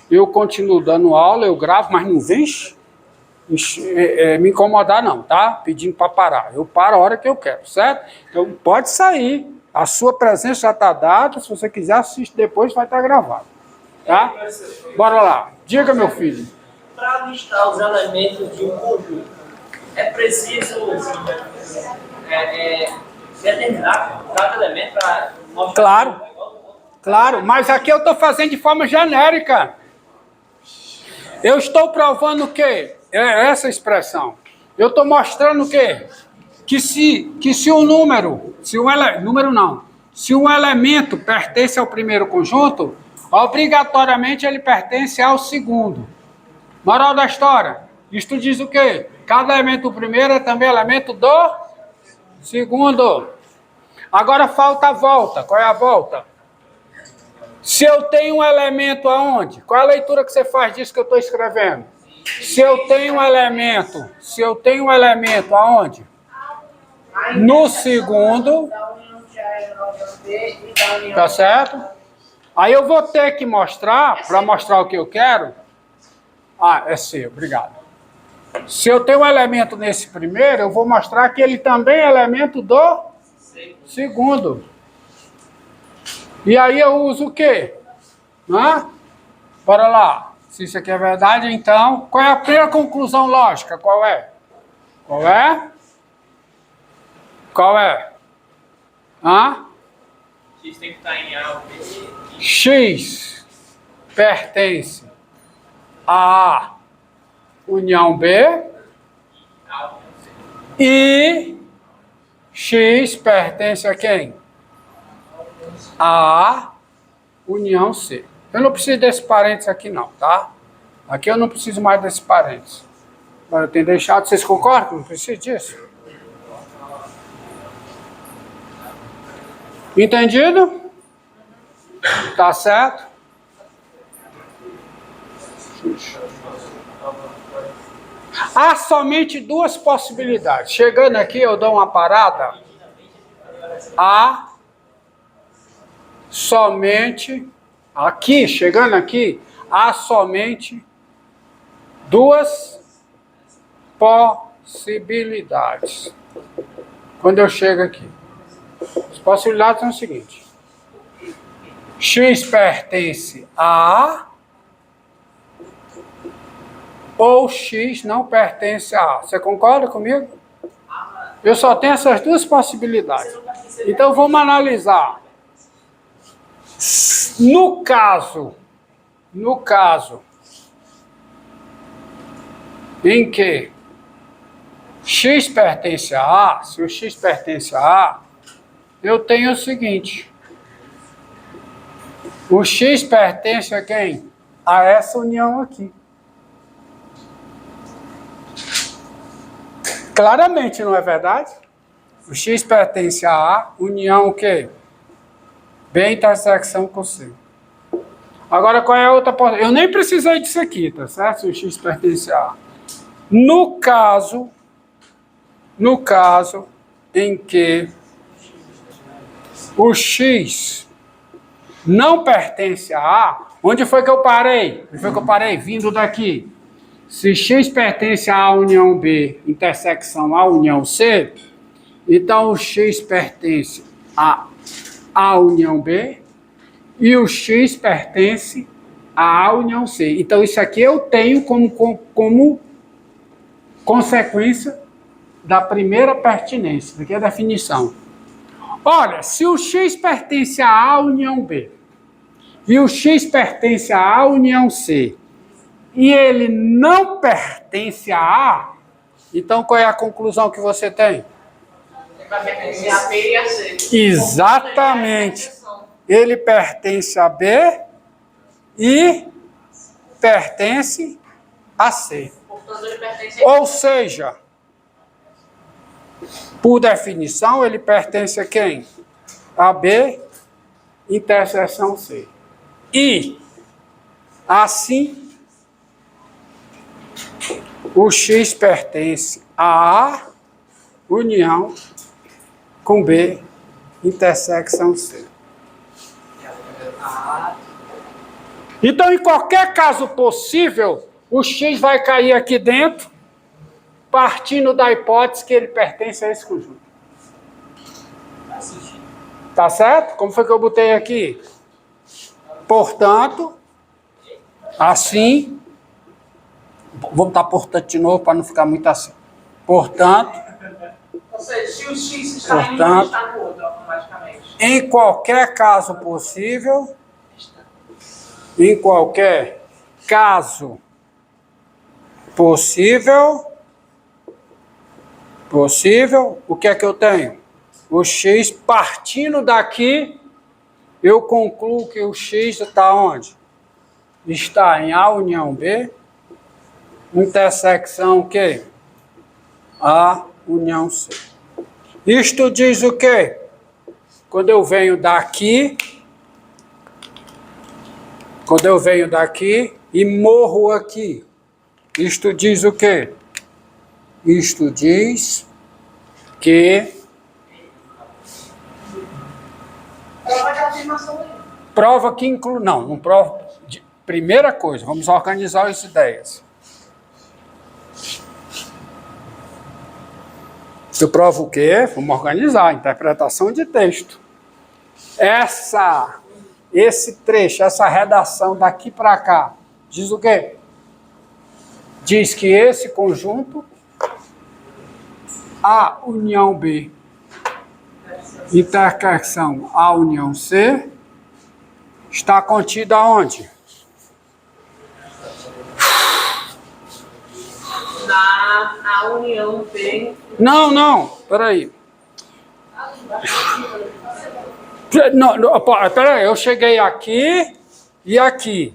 eu continuo dando aula, eu gravo, mas não vem me incomodar não, tá? Pedindo para parar. Eu paro a hora que eu quero, certo? Então pode sair. A sua presença já está dada. Se você quiser, assiste depois, vai estar gravado. Tá? Bora lá. Diga, meu filho. Para listar os elementos de um conjunto, é preciso determinar cada elemento para mostrar... Claro. Claro, mas aqui eu estou fazendo de forma genérica. Eu estou provando o quê? É essa expressão. Eu estou mostrando o quê? Que se um número, se um elemento pertence ao primeiro conjunto, obrigatoriamente ele pertence ao segundo. Moral da história, isto diz o quê? Cada elemento do primeiro é também elemento do segundo. Agora falta a volta. Qual é a volta? Se eu tenho um elemento aonde? Qual é a leitura que você faz disso que eu estou escrevendo? Se eu tenho um elemento aonde? No segundo. Tá certo? Aí eu vou ter que mostrar, para mostrar o que eu quero. Ah, é C, obrigado. Se eu tenho um elemento nesse primeiro, eu vou mostrar que ele também é elemento do segundo. E aí eu uso o quê? Bora lá. Se isso aqui é verdade, então, qual é a primeira conclusão lógica? Qual é? X tem que estar em A ou B. X pertence a A união B e X pertence a quem? A união C. Eu não preciso desse parênteses aqui não, tá? Aqui eu não preciso mais desse parênteses. Agora eu tenho deixado, vocês concordam? Não preciso disso? Entendido? Tá certo? Há somente duas possibilidades. Chegando aqui, eu dou uma parada. Há somente, aqui, chegando aqui, há somente duas possibilidades. Quando eu chego aqui. As possibilidades são as seguintes. X pertence a A ou X não pertence a A. Você concorda comigo? Eu só tenho essas duas possibilidades. Então vamos analisar. No caso em que X pertence a A, se o X pertence a A, eu tenho o seguinte. O X pertence a quem? A essa união aqui. Claramente, não é verdade? O X pertence a A, união o quê? B intersecção com C. Agora, qual é a outra possibilidade? Eu nem precisei disso aqui, tá certo? Se o X pertence a A. No caso em que o X não pertence a A, onde foi que eu parei? Vindo daqui. Se X pertence a A união B, intersecção A união C, então o X pertence a A união B e o X pertence a A união C. Então isso aqui eu tenho como consequência da primeira pertinência, aqui é a definição. Olha, se o X pertence a A união B e o X pertence a A união C e ele não pertence a A, então qual é a conclusão que você tem? Vai pertencer a B e a C. Exatamente. Ele pertence a B e pertence a C. Portanto, ele pertence a... Ou seja, por definição, ele pertence a quem? A B, interseção C. E, assim, o X pertence a A, união com B, intersecção C. Então, em qualquer caso possível, o X vai cair aqui dentro, partindo da hipótese que ele pertence a esse conjunto. Tá certo? Como foi que eu botei aqui? Portanto, assim, vou botar portanto de novo para não ficar muito assim. Portanto, Ou seja, se o X está em um, está no outro automaticamente. em qualquer caso possível, o que é que eu tenho? O X partindo daqui, eu concluo que o X está onde? Está em A união B, intersecção o quê? A união C. Isto diz o quê? Quando eu venho daqui e morro aqui, isto diz o quê? Isto diz que prova que inclui... Não prova... Primeira coisa, vamos organizar as ideias. Eu provo o quê? Vamos organizar, interpretação de texto. Esse trecho, essa redação daqui para cá, diz o quê? Diz que esse conjunto, A união B, interseção A união C, está contido aonde? Na união B. Não, peraí. Peraí, eu cheguei aqui e aqui.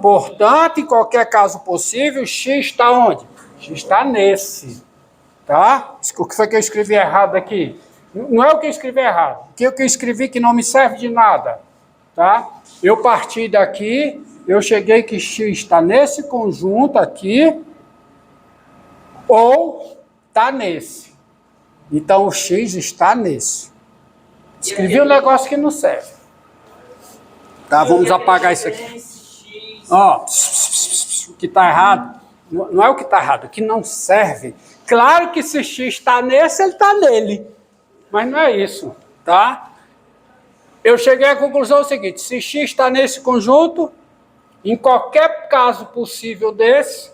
Portanto, em qualquer caso possível, X está onde? X está nesse. Tá? O que foi que eu escrevi errado aqui? Não é o que eu escrevi errado. O que eu escrevi que não me serve de nada. Tá? Eu parti daqui, eu cheguei que X está nesse conjunto aqui, ou está nesse. Então, o X está nesse. Escrevi um negócio que não serve. Tá, vamos apagar isso aqui. Ó, o que está errado, não é o que está errado, o que não serve. Claro que se X está nesse, ele está nele. Mas não é isso, tá? Eu cheguei à conclusão seguinte, se X está nesse conjunto, em qualquer caso possível desse,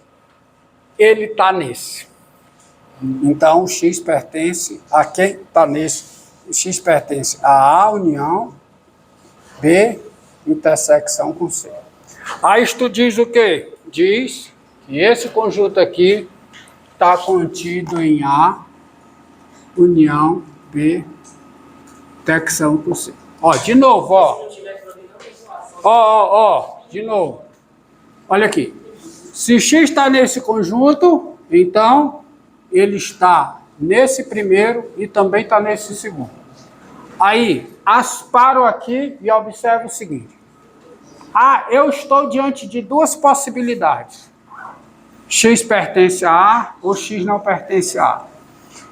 ele está nesse. Então, o X pertence a quem está nesse. O X pertence a A união, B, intersecção com C. Aí isto diz o quê? Diz que esse conjunto aqui está contido em A união, B, intersecção com C. Ó, de novo, ó. De novo. Olha aqui. Se X está nesse conjunto, então ele está nesse primeiro e também está nesse segundo. Aí, asparo aqui e observo o seguinte. Eu estou diante de duas possibilidades. X pertence a A ou X não pertence a A.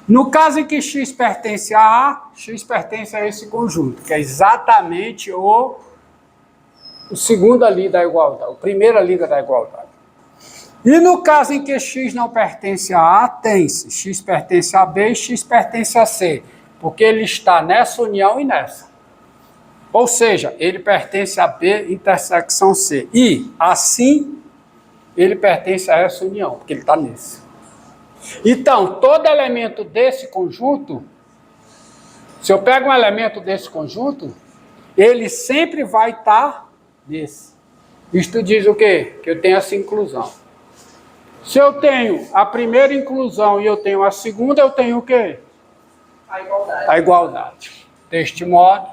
No caso em que X pertence a A, X pertence a esse conjunto, que é exatamente o segundo ali da igualdade, o primeiro ali da igualdade. E no caso em que X não pertence a A, tem-se. X pertence a B e X pertence a C. Porque ele está nessa união e nessa. Ou seja, ele pertence a B intersecção C. E, assim, ele pertence a essa união, porque ele está nesse. Então, todo elemento desse conjunto, se eu pego um elemento desse conjunto, ele sempre vai estar nesse. Isto diz o quê? Que eu tenho essa inclusão. Se eu tenho a primeira inclusão e eu tenho a segunda, eu tenho o quê? A igualdade. Deste modo,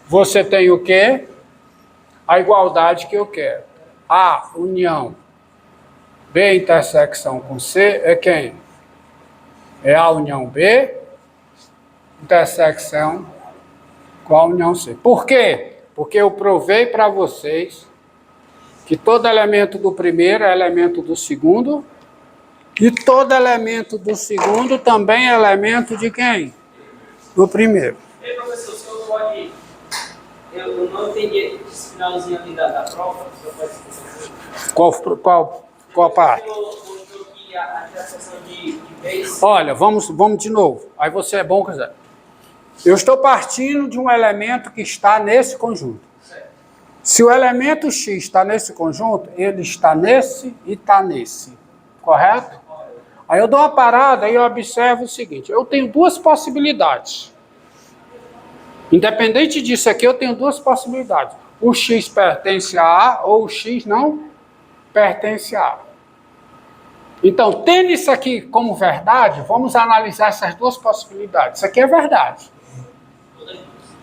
você tem o quê? A igualdade que eu quero. A união B intersecção com C é quem? É A união B intersecção com a união C. Por quê? Porque eu provei para vocês que todo elemento do primeiro é elemento do segundo e todo elemento do segundo também é elemento de quem? Do primeiro. E professor, o senhor pode Eu não entendi esse finalzinho ali da prova. Qual parte? Mostrou que a interseção de base... Olha, vamos de novo. Aí você é bom, quer dizer. Eu estou partindo de um elemento que está nesse conjunto. Se o elemento x está nesse conjunto, ele está nesse e está nesse. Correto? Aí eu dou uma parada e eu observo o seguinte. Eu tenho duas possibilidades. Independente disso aqui, eu tenho duas possibilidades. O x pertence a A ou o x não pertence a A. Então, tendo isso aqui como verdade, vamos analisar essas duas possibilidades. Isso aqui é verdade.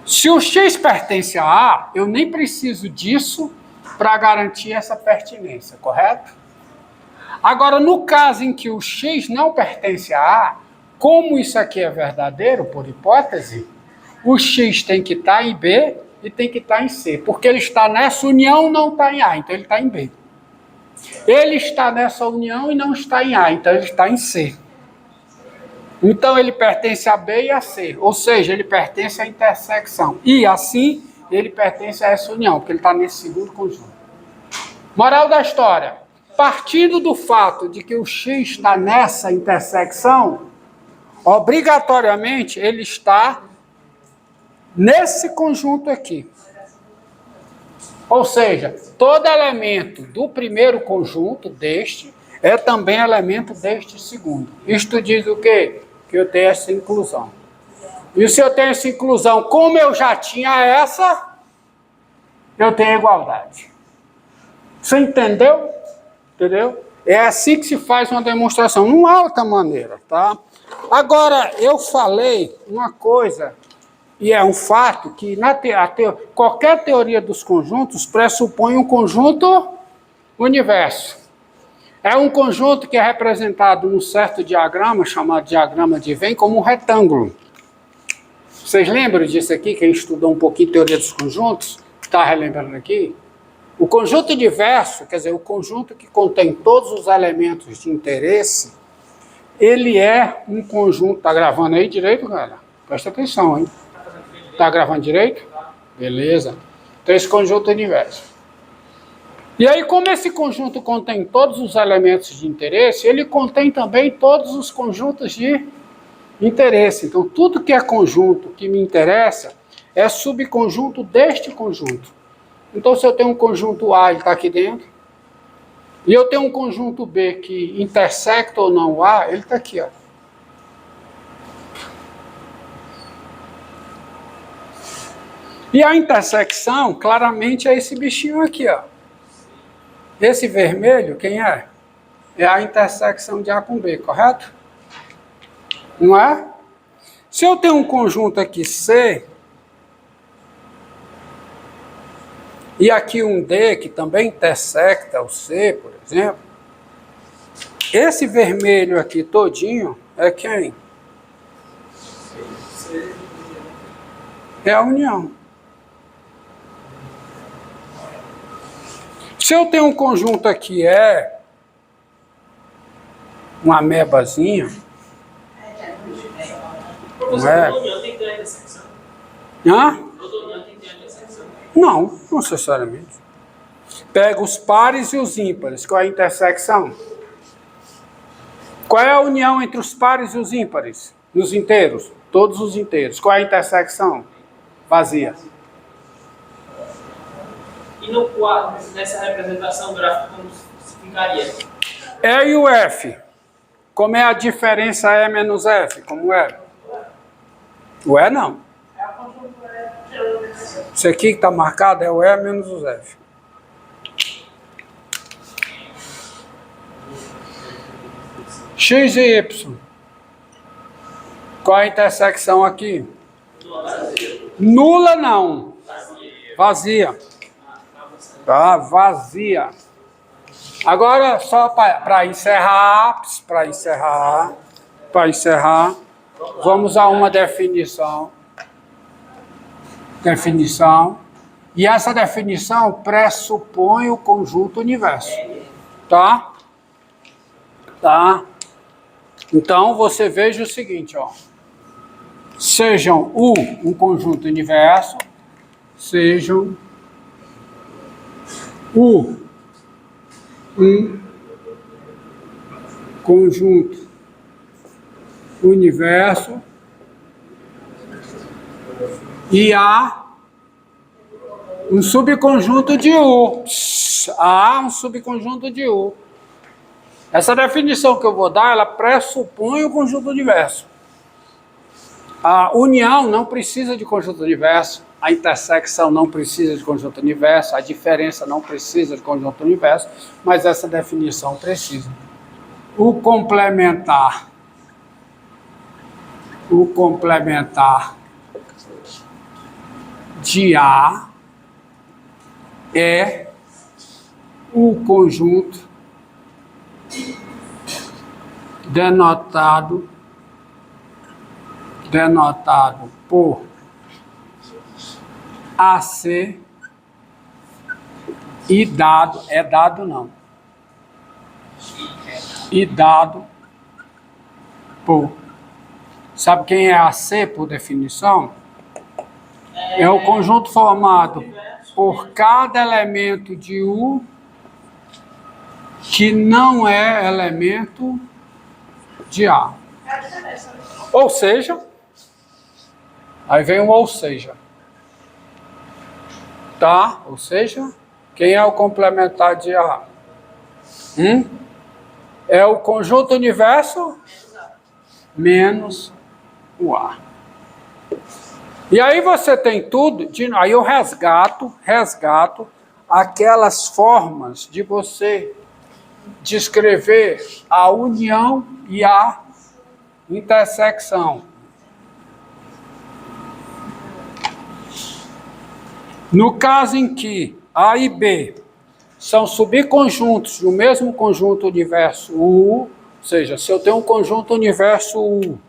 Se o x pertence a A, eu nem preciso disso para garantir essa pertinência, correto? Agora, no caso em que o x não pertence a A, como isso aqui é verdadeiro, por hipótese, o x tem que estar em B e tem que estar em C, porque ele está nessa união e não está em A, então ele está em B. Ele está nessa união e não está em A, então ele está em C. Então ele pertence a B e a C, ou seja, ele pertence à intersecção. E assim, ele pertence a essa união, porque ele está nesse segundo conjunto. Moral da história. Partindo do fato de que o x está nessa intersecção, obrigatoriamente ele está nesse conjunto aqui. Ou seja, todo elemento do primeiro conjunto, deste, é também elemento deste segundo. Isto diz o quê? Que eu tenho essa inclusão. E se eu tenho essa inclusão, como eu já tinha essa, eu tenho igualdade. Você entendeu? Entendeu? É assim que se faz uma demonstração, não há outra maneira, tá? Agora, eu falei uma coisa, e é um fato, que qualquer teoria dos conjuntos pressupõe um conjunto universo. É um conjunto que é representado num certo diagrama, chamado diagrama de Venn, como um retângulo. Vocês lembram disso aqui, quem estudou um pouquinho de teoria dos conjuntos, está relembrando aqui? O conjunto diverso, quer dizer, o conjunto que contém todos os elementos de interesse, ele é um conjunto... Está gravando aí direito, galera? Presta atenção, hein? Está gravando direito? Beleza. Então, esse conjunto universo. E aí, como esse conjunto contém todos os elementos de interesse, ele contém também todos os conjuntos de interesse. Então, tudo que é conjunto que me interessa é subconjunto deste conjunto. Então, se eu tenho um conjunto A, ele está aqui dentro, e eu tenho um conjunto B que intersecta ou não o A, ele está aqui, ó. E a intersecção, claramente, é esse bichinho aqui, ó. Esse vermelho, quem é? É a intersecção de A com B, correto? Não é? Se eu tenho um conjunto aqui C, e aqui um D, que também intersecta o C, por exemplo, esse vermelho aqui todinho é quem? É a união. Se eu tenho um conjunto aqui, uma amebazinha, não é? Hã? Não, não necessariamente. Pega os pares e os ímpares. Qual é a intersecção? Qual é a união entre os pares e os ímpares? Nos inteiros. Todos os inteiros. Qual é a intersecção? Vazia. E no quadro, nessa representação gráfica, como se ficaria? E e o F. Como é a diferença E menos F? Como é? O E não. Isso aqui que está marcado é o E menos os F. X e Y. Qual é a intersecção aqui? Nula não. Vazia. Tá, vazia. Agora, só para encerrar, vamos a uma definição. E essa definição pressupõe o conjunto universo. Tá? Tá? Então, você veja o seguinte, ó. Sejam U um conjunto universo, sejam um conjunto universo e há um subconjunto de U. Há um subconjunto de U. Essa definição que eu vou dar, ela pressupõe o conjunto universo. A união não precisa de conjunto universo, a intersecção não precisa de conjunto universo, a diferença não precisa de conjunto universo, mas essa definição precisa. O complementar de A é o conjunto denotado por AC e dado, é dado não, e dado por, sabe quem é AC por definição? É o conjunto formado por cada elemento de U que não é elemento de A. Ou seja, aí vem o ou seja. Tá? Ou seja, quem é o complementar de A? É o conjunto universo menos o A. E aí você tem tudo, aí eu resgato aquelas formas de você descrever a união e a intersecção. No caso em que A e B são subconjuntos do mesmo conjunto universo U, ou seja, se eu tenho um conjunto universo U,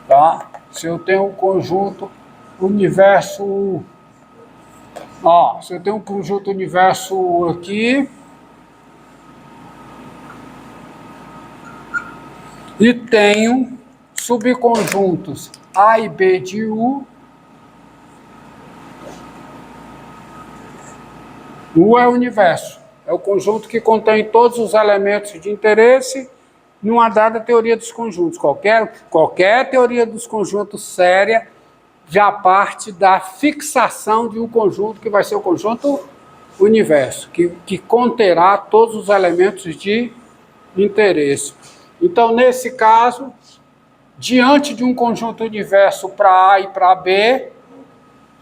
tá? Se eu tenho um conjunto universo U, ó, se eu tenho um conjunto universo U aqui, e tenho subconjuntos A e B de U. U é o universo, é o conjunto que contém todos os elementos de interesse numa dada teoria dos conjuntos. Qualquer teoria dos conjuntos séria já parte da fixação de um conjunto que vai ser o conjunto universo, que conterá todos os elementos de interesse. Então, nesse caso, diante de um conjunto universo para A e para B,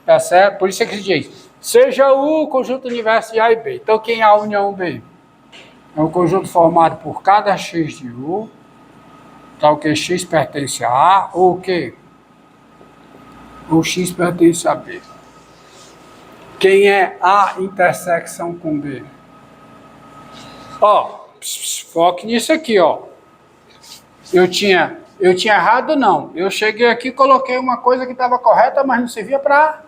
tá certo? Por isso é que se diz, seja o conjunto universo de A e B. Então, quem é a união B? É um conjunto formado por cada X de U, tal que X pertence a A, ou o quê? Ou X pertence a B. Quem é A intersecção com B? Ó, foque nisso aqui, ó. Eu tinha errado, não. Eu cheguei aqui e coloquei uma coisa que estava correta, mas não servia para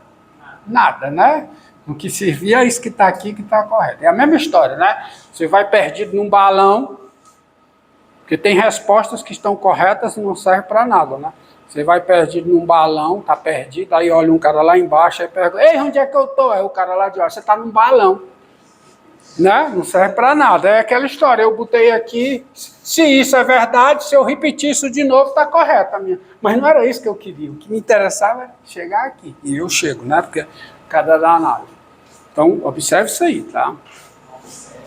nada, né? O que servia é isso que está aqui, que está correto. É a mesma história, né? Você vai perdido num balão, porque tem respostas que estão corretas e não servem para nada, né? Você vai perdido num balão, está perdido, aí olha um cara lá embaixo, aí pergunta, ei, onde é que eu estou? Aí o cara lá diz, ó, você está num balão. Né? Não serve para nada. É aquela história, eu botei aqui, se isso é verdade, se eu repetir isso de novo, está correto a minha. Mas não era isso que eu queria. O que me interessava é chegar aqui. E eu chego, né? Porque cada danado. Então, observe isso aí, tá?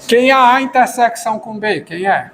Quem é A intersecção com B? Quem é?